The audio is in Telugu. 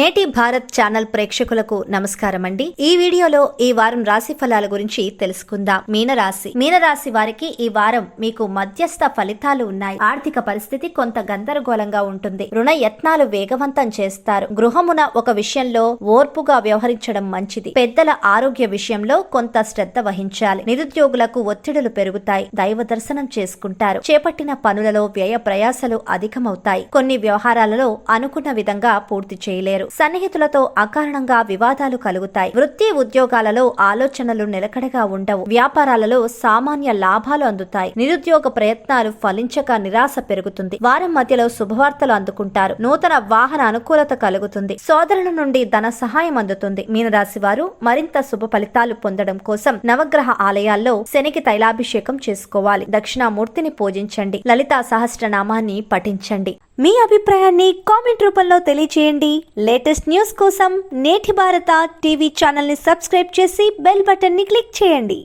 నేటి భారత్ ఛానల్ ప్రేక్షకులకు నమస్కారం అండి. ఈ వీడియోలో ఈ వారం రాశి ఫలాల గురించి తెలుసుకుందాం. మీనరాశి వారికి ఈ వారం మీకు మధ్యస్థ ఫలితాలు ఉన్నాయి. ఆర్థిక పరిస్థితి కొంత గందరగోళంగా ఉంటుంది. రుణ యత్నాలు వేగవంతం చేస్తారు. గృహమున ఒక విషయంలో ఓర్పుగా వ్యవహరించడం మంచిది. పెద్దల ఆరోగ్య విషయంలో కొంత శ్రద్ధ వహించాలి. నిరుద్యోగులకు ఒత్తిడులు పెరుగుతాయి. దైవ దర్శనం చేసుకుంటారు. చేపట్టిన పనులలో వ్యయ ప్రయాసలు అధికమవుతాయి. కొన్ని వ్యవహారాలలో అనుకున్న విధంగా పూర్తి చేయలేరు. సన్నిహితులతో అకారణంగా వివాదాలు కలుగుతాయి. వృత్తి ఉద్యోగాలలో ఆలోచనలు నిలకడగా ఉండవు. వ్యాపారాలలో సామాన్య లాభాలు అందుతాయి. నిరుద్యోగ ప్రయత్నాలు ఫలించక నిరాశ పెరుగుతుంది. వారం మధ్యలో శుభవార్తలు అందుకుంటారు. నూతన వాహన అనుకూలత కలుగుతుంది. సోదరుల నుండి ధన సహాయం అందుతుంది. మీనరాశి వారు మరింత శుభ ఫలితాలు పొందడం కోసం నవగ్రహ ఆలయాల్లో శనికి తైలాభిషేకం చేసుకోవాలి. దక్షిణామూర్తిని పూజించండి. లలితా సహస్రనామాన్ని పఠించండి. మీ అభిప్రాయాన్ని కామెంట్ రూపంలో తెలియజేయండి. లేటెస్ట్ న్యూస్ కోసం నేటి భారత టీవీ ఛానల్ ని సబ్స్క్రైబ్ చేసి బెల్ బటన్ ని క్లిక్ చేయండి.